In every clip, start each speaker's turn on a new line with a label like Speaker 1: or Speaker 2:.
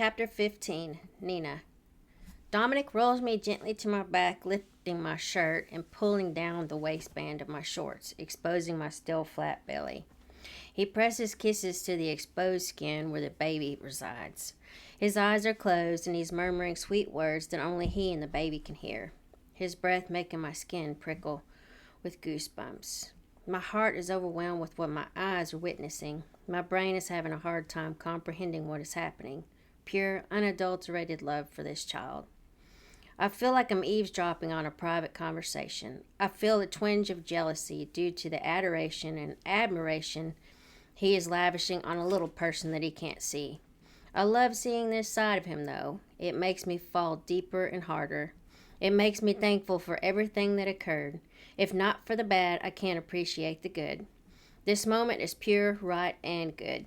Speaker 1: Chapter 15, Nina. Dominick rolls me gently to my back, lifting my shirt and pulling down the waistband of my shorts, exposing my still flat belly. He presses kisses to the exposed skin where the baby resides. His eyes are closed and he's murmuring sweet words that only he and the baby can hear, his breath making my skin prickle with goosebumps. My heart is overwhelmed with what my eyes are witnessing. My brain is having a hard time comprehending what is happening. Pure, unadulterated love for this child. I feel like I'm eavesdropping on a private conversation. I feel a twinge of jealousy due to the adoration and admiration he is lavishing on a little person that he can't see. I love seeing this side of him, though. It makes me fall deeper and harder. It makes me thankful for everything that occurred. If not for the bad, I can't appreciate the good. This moment is pure, right, and good.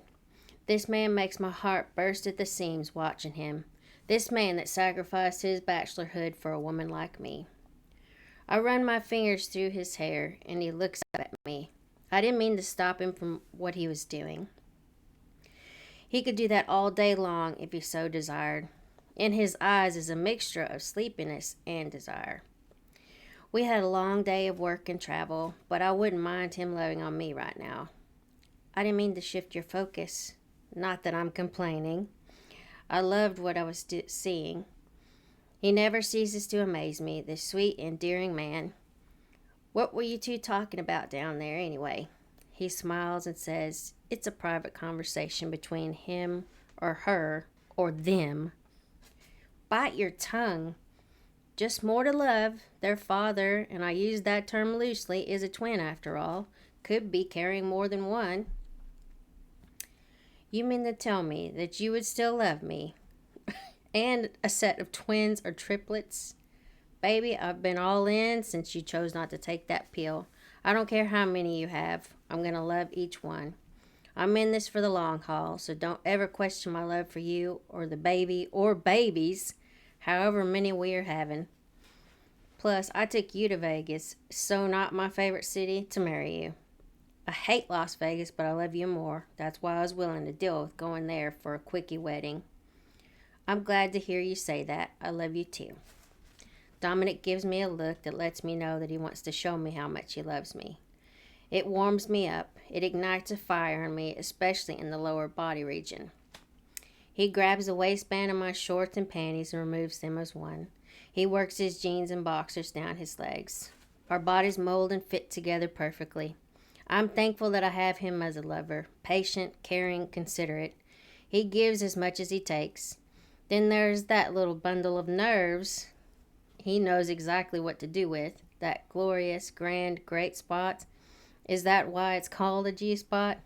Speaker 1: This man makes my heart burst at the seams watching him. This man that sacrificed his bachelorhood for a woman like me. I run my fingers through his hair, and he looks up at me. I didn't mean to stop him from what he was doing. He could do that all day long if he so desired. In his eyes is a mixture of sleepiness and desire. We had a long day of work and travel, but I wouldn't mind him loving on me right now. I didn't mean to shift your focus. Not that I'm complaining. I loved what I was seeing. He never ceases to amaze me, this sweet, endearing man. What were you two talking about down there anyway? He smiles and says, it's a private conversation between him or her or them. Bite your tongue. Just more to love. Their father, and I use that term loosely, is a twin after all. Could be carrying more than one. You mean to tell me that you would still love me? And a set of twins or triplets? Baby, I've been all in since you chose not to take that pill. I don't care how many you have. I'm going to love each one. I'm in this for the long haul, so don't ever question my love for you or the baby or babies, however many we are having. Plus, I took you to Vegas, so not my favorite city, to marry you. I hate Las Vegas, but I love you more. That's why I was willing to deal with going there for a quickie wedding. I'm glad to hear you say that. I love you too. Dominick gives me a look that lets me know that he wants to show me how much he loves me. It warms me up. It ignites a fire in me, especially in the lower body region. He grabs the waistband of my shorts and panties and removes them as one. He works his jeans and boxers down his legs. Our bodies mold and fit together perfectly. I'm thankful that I have him as a lover, patient, caring, considerate. He gives as much as he takes. Then there's that little bundle of nerves he knows exactly what to do with. That glorious, grand, great spot. Is that why it's called a G-spot?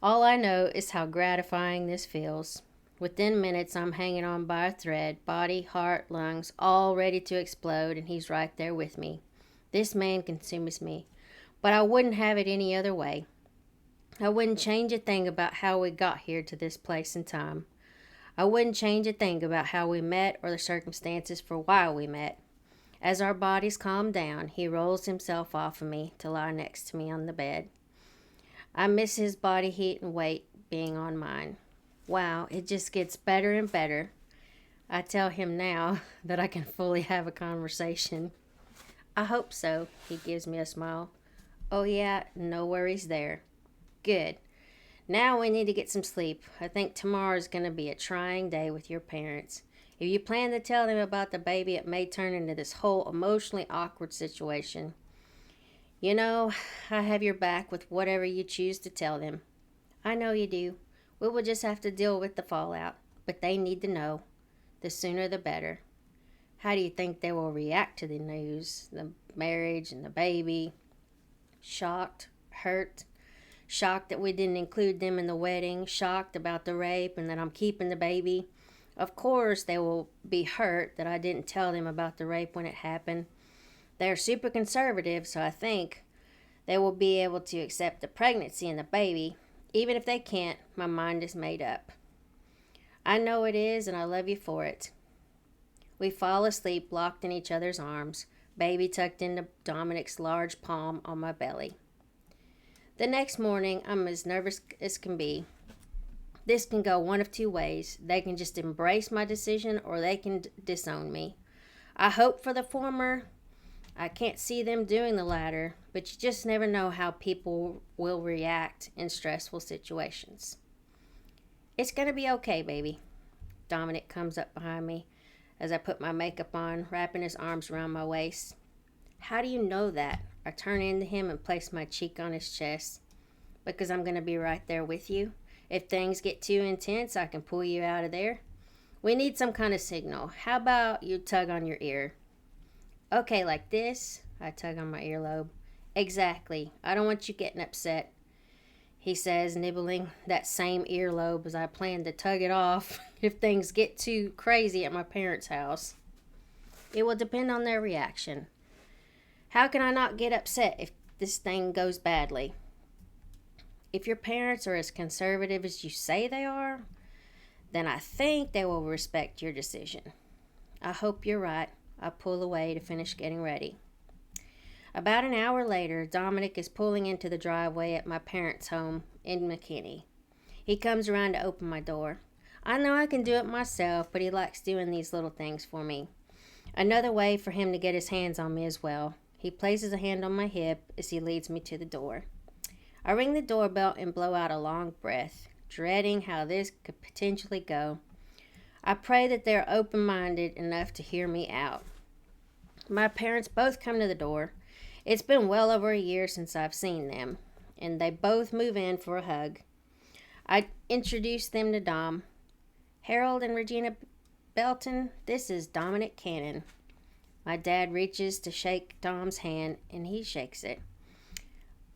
Speaker 1: All I know is how gratifying this feels. Within minutes, I'm hanging on by a thread, body, heart, lungs, all ready to explode, and he's right there with me. This man consumes me. But I wouldn't have it any other way. I wouldn't change a thing about how we got here to this place and time. I wouldn't change a thing about how we met or the circumstances for why we met. As our bodies calm down, he rolls himself off of me to lie next to me on the bed. I miss his body heat and weight being on mine. Wow, it just gets better and better. I tell him now that I can fully have a conversation. I hope so, he gives me a smile. Oh yeah, no worries there. Good. Now we need to get some sleep. I think tomorrow is going to be a trying day with your parents. If you plan to tell them about the baby, it may turn into this whole emotionally awkward situation. You know, I have your back with whatever you choose to tell them. I know you do. We will just have to deal with the fallout. But they need to know. The sooner the better. How do you think they will react to the news? The marriage and the baby? Shocked, hurt, shocked that we didn't include them in the wedding, shocked about the rape and that I'm keeping the baby. Of course they will be hurt that I didn't tell them about the rape when it happened. They're super conservative, so I think they will be able to accept the pregnancy and the baby. Even if they can't, my mind is made up. I know it is, and I love you for it. We fall asleep locked in each other's arms, baby tucked into Dominick's large palm on my belly. The next morning, I'm as nervous as can be. This can go one of two ways. They can just embrace my decision or they can disown me. I hope for the former. I can't see them doing the latter, but you just never know how people will react in stressful situations. It's going to be okay, baby. Dominick comes up behind me as I put my makeup on, wrapping his arms around my waist. How do you know that? I turn into him and place my cheek on his chest. Because I'm going to be right there with you. If things get too intense, I can pull you out of there. We need some kind of signal. How about you tug on your ear? Okay, like this. I tug on my earlobe. Exactly. I don't want you getting upset, he says, nibbling that same earlobe as I plan to tug it off if things get too crazy at my parents' house. It will depend on their reaction. How can I not get upset if this thing goes badly? If your parents are as conservative as you say they are, then I think they will respect your decision. I hope you're right. I pull away to finish getting ready. About an hour later, Dominick is pulling into the driveway at my parents' home in McKinney. He comes around to open my door. I know I can do it myself, but he likes doing these little things for me. Another way for him to get his hands on me as well. He places a hand on my hip as he leads me to the door. I ring the doorbell and blow out a long breath, dreading how this could potentially go. I pray that they're open-minded enough to hear me out. My parents both come to the door. It's been well over a year since I've seen them, and they both move in for a hug. I introduce them to Dom. Harold and Regina Belton, this is Dominick Cannon. My dad reaches to shake Dom's hand, and he shakes it.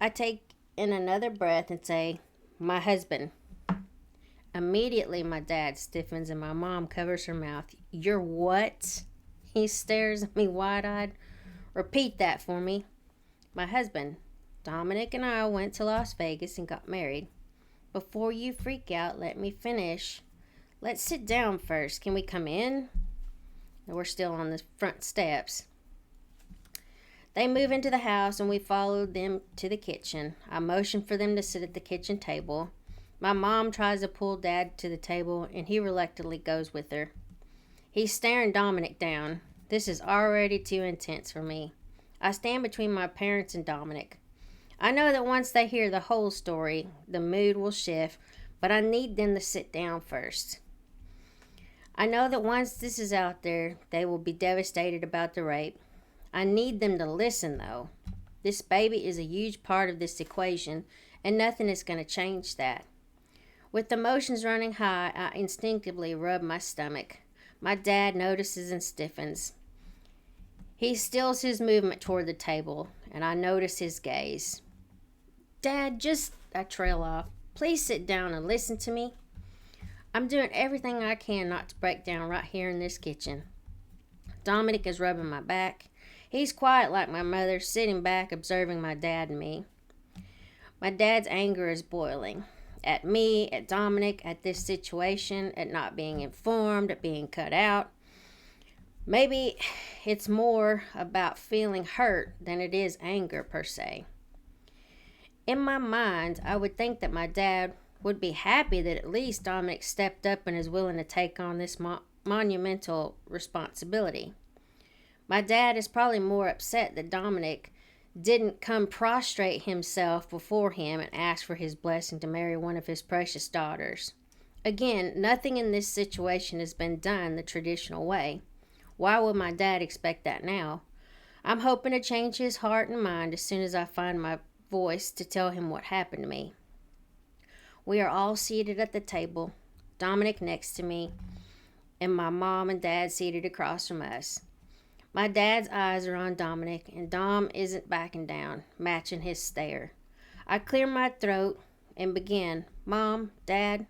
Speaker 1: I take in another breath and say, my husband. Immediately my dad stiffens and my mom covers her mouth. You're what? He stares at me wide-eyed. Repeat that for me. My husband. Dominick and I went to Las Vegas and got married. Before you freak out, let me finish. Let's sit down first. Can we come in? We're still on the front steps. They move into the house and we followed them to the kitchen. I motion for them to sit at the kitchen table. My mom tries to pull Dad to the table and he reluctantly goes with her. He's staring Dominick down. This is already too intense for me. I stand between my parents and Dominick. I know that once they hear the whole story, the mood will shift, but I need them to sit down first. I know that once this is out there, they will be devastated about the rape. I need them to listen, though. This baby is a huge part of this equation, and nothing is going to change that. With emotions running high, I instinctively rub my stomach. My dad notices and stiffens. He stills his movement toward the table, and I notice his gaze. Dad, I trail off. Please sit down and listen to me. I'm doing everything I can not to break down right here in this kitchen. Dominick is rubbing my back. He's quiet like my mother, sitting back observing my dad and me. My dad's anger is boiling. At me, at Dominick, at this situation, at not being informed, at being cut out. Maybe it's more about feeling hurt than it is anger per se. In my mind, I would think that my dad would be happy that at least Dominick stepped up and is willing to take on this monumental responsibility. My dad is probably more upset that Dominick didn't come prostrate himself before him and ask for his blessing to marry one of his precious daughters. Again, nothing in this situation has been done the traditional way. Why would my dad expect that now? I'm hoping to change his heart and mind as soon as I find my voice to tell him what happened to me. We are all seated at the table, Dominick next to me, and my mom and dad seated across from us. My dad's eyes are on Dominick, and Dom isn't backing down, matching his stare. I clear my throat and begin, Mom, Dad.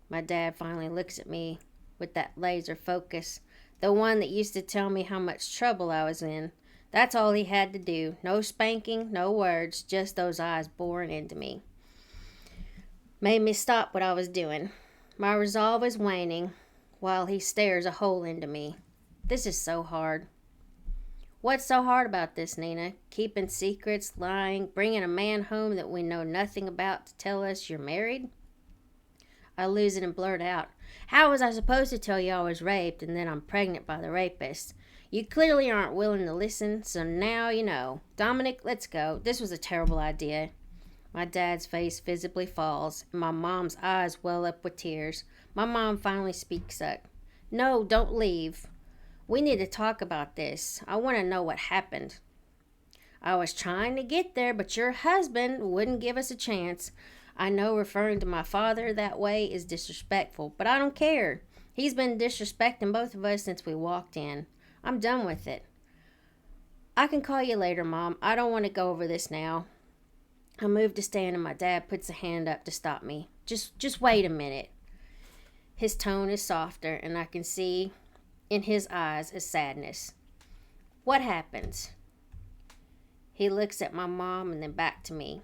Speaker 1: My dad finally looks at me with that laser focus, the one that used to tell me how much trouble I was in. That's all he had to do. No spanking, no words, just those eyes boring into me. Made me stop what I was doing. My resolve is waning while he stares a hole into me. This is so hard. What's so hard about this, Nina? Keeping secrets, lying, bringing a man home that we know nothing about to tell us you're married? I lose it and blurt out, "How was I supposed to tell you I was raped and then I'm pregnant by the rapist? You clearly aren't willing to listen, so now you know. Dominick, let's go. This was a terrible idea." My dad's face visibly falls, and my mom's eyes well up with tears. My mom finally speaks up. "No, don't leave. We need to talk about this. I want to know what happened." "I was trying to get there, but your husband wouldn't give us a chance. I know referring to my father that way is disrespectful, but I don't care. He's been disrespecting both of us since we walked in. I'm done with it. I can call you later, Mom. I don't want to go over this now." I move to stand and my dad puts a hand up to stop me. Just wait a minute." His tone is softer and I can see in his eyes is sadness. "What happens?" He looks at my mom and then back to me.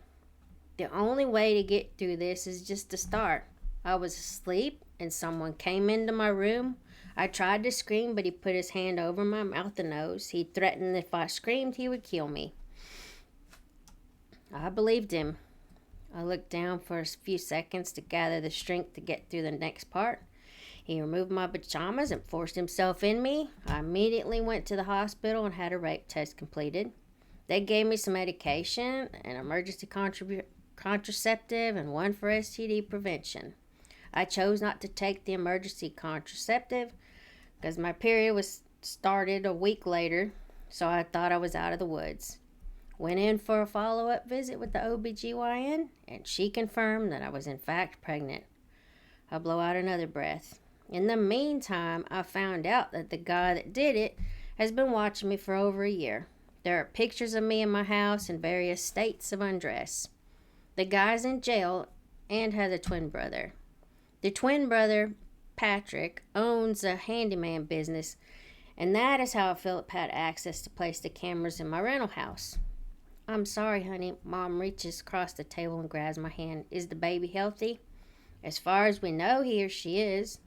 Speaker 1: "The only way to get through this is just to start. I was asleep and someone came into my room. I tried to scream, but he put his hand over my mouth and nose. He threatened if I screamed, he would kill me. I believed him. I looked down for a few seconds to gather the strength to get through the next part. He removed my pajamas and forced himself in me. I immediately went to the hospital and had a rape test completed. They gave me some medication, an emergency contraceptive, and one for STD prevention. I chose not to take the emergency contraceptive because my period was started a week later, so I thought I was out of the woods. Went in for a follow-up visit with the OBGYN, and she confirmed that I was in fact pregnant. I blow out another breath. In the meantime, I found out that the guy that did it has been watching me for over a year. There are pictures of me in my house in various states of undress. The guy's in jail and has a twin brother. The twin brother, Patrick, owns a handyman business, and that is how Philip had access to place the cameras in my rental house. "I'm sorry, honey." Mom reaches across the table and grabs my hand. "Is the baby healthy?" "As far as we know, he or she is."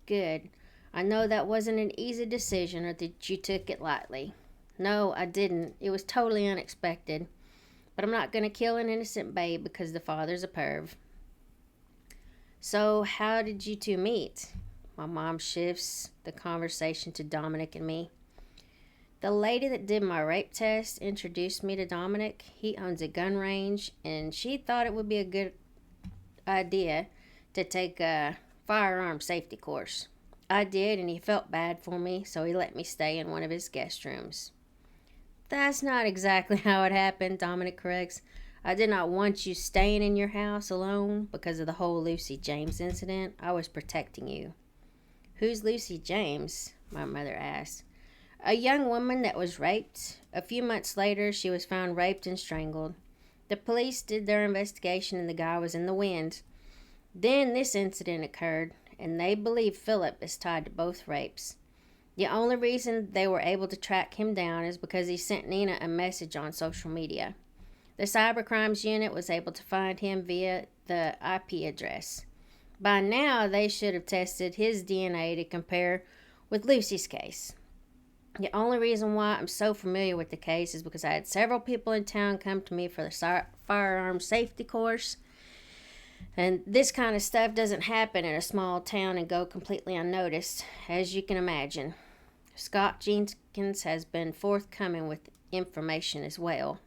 Speaker 1: "Good. I know that wasn't an easy decision or that you took it lightly." "No, I didn't. It was totally unexpected. But I'm not going to kill an innocent babe because the father's a perv." "So, how did you two meet?" My mom shifts the conversation to Dominick and me. "The lady that did my rape test introduced me to Dominick. He owns a gun range, and she thought it would be a good idea to take a firearm safety course. I did, and he felt bad for me, so he let me stay in one of his guest rooms." "That's not exactly how it happened," Dominick corrects. "I did not want you staying in your house alone because of the whole Lucy James incident. I was protecting you." "Who's Lucy James?" my mother asked. "A young woman that was raped. A few months later, she was found raped and strangled. The police did their investigation and the guy was in the wind. Then this incident occurred, and they believe Philip is tied to both rapes. The only reason they were able to track him down is because he sent Nina a message on social media. The cybercrimes unit was able to find him via the IP address. By now, they should have tested his DNA to compare with Lucy's case. The only reason why I'm so familiar with the case is because I had several people in town come to me for the firearm safety course. And this kind of stuff doesn't happen in a small town and go completely unnoticed, as you can imagine. Scott Jenkins has been forthcoming with information as well."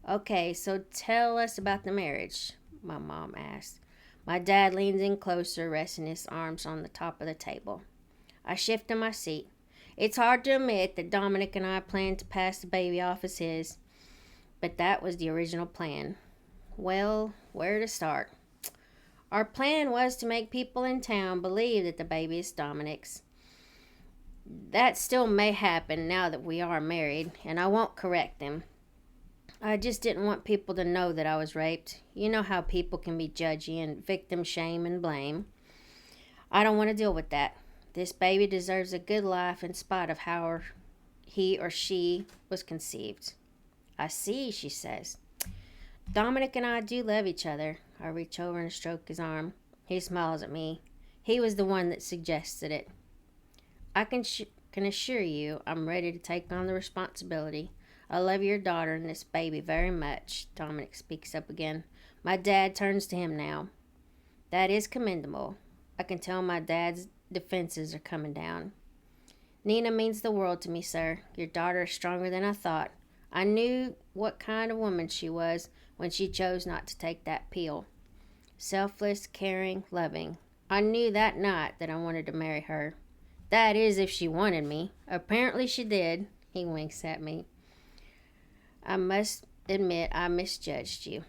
Speaker 1: "Okay, so tell us about the marriage," my mom asked. My dad leans in closer, resting his arms on the top of the table. I shift in my seat. It's hard to admit that Dominick and I planned to pass the baby off as his, but that was the original plan. Well, where to start? Our plan was to make people in town believe that the baby is Dominick's. That still may happen now that we are married, and I won't correct them. I just didn't want people to know that I was raped. You know how people can be judgy and victim shame and blame. I don't want to deal with that. This baby deserves a good life in spite of how he or she was conceived." "I see," she says. "Dominick and I do love each other." I reach over and stroke his arm. He smiles at me. He was the one that suggested it. "I can assure you I'm ready to take on the responsibility. I love your daughter and this baby very much." Dominick speaks up again. My dad turns to him now. That is commendable. I can tell my dad's defenses are coming down. Nina means the world to me, sir. Your daughter is stronger than I thought. I knew what kind of woman she was when she chose not to take that pill. Selfless, caring, loving. I knew that night that I wanted to marry her. That is, if she wanted me. Apparently she did. He winks at me. I must admit I misjudged you.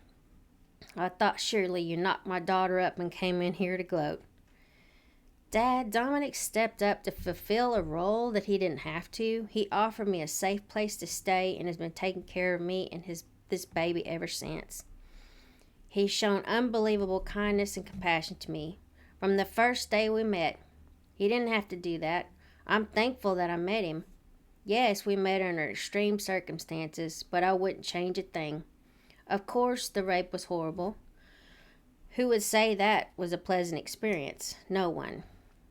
Speaker 1: I thought surely you knocked my daughter up and came in here to gloat. Dad, Dominic stepped up to fulfill a role that he didn't have to. He offered me a safe place to stay and has been taking care of me and this baby ever since. He's shown unbelievable kindness and compassion to me from the first day we met. He didn't have to do that. I'm thankful that I met him. Yes, we met under extreme circumstances, but I wouldn't change a thing. Of course, the rape was horrible. Who would say that was a pleasant experience? No one.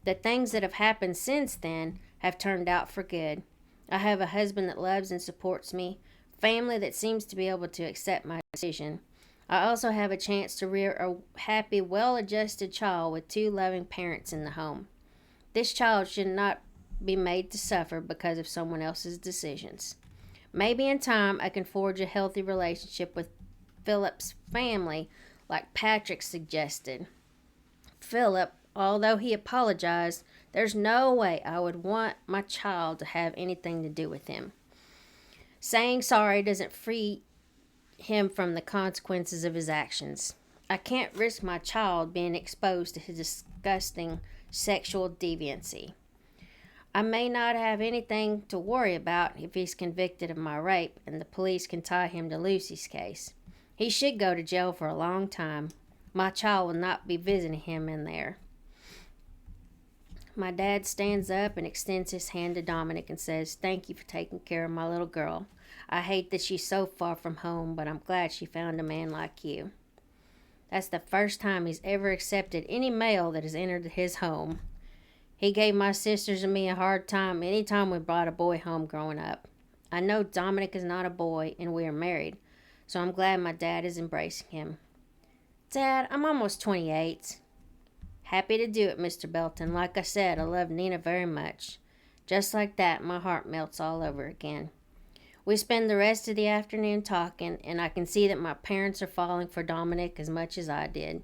Speaker 1: The things that have happened since then have turned out for good. I have a husband that loves and supports me, family that seems to be able to accept my decision. I also have a chance to rear a happy, well-adjusted child with two loving parents in the home. This child should not be made to suffer because of someone else's decisions. Maybe in time I can forge a healthy relationship with Philip's family like Patrick suggested. Philip, although he apologized, there's no way I would want my child to have anything to do with him. Saying sorry doesn't free him from the consequences of his actions. I can't risk my child being exposed to his disgusting sexual deviancy. I may not have anything to worry about if he's convicted of my rape and the police can tie him to Lucy's case. He should go to jail for a long time. My child will not be visiting him in there. My dad stands up and extends his hand to Dominic and says, "Thank you for taking care of my little girl. I hate that she's so far from home, but I'm glad she found a man like you." That's the first time he's ever accepted any male that has entered his home. He gave my sisters and me a hard time any time we brought a boy home growing up. I know Dominic is not a boy and we are married, so I'm glad my dad is embracing him. Dad, I'm almost 28. Happy to do it, Mr. Belton. Like I said, I love Nina very much. Just like that, my heart melts all over again. We spend the rest of the afternoon talking, and I can see that my parents are falling for Dominic as much as I did.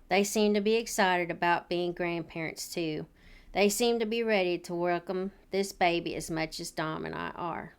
Speaker 1: They seem to be excited about being grandparents too. They seem to be ready to welcome this baby as much as Dom and I are.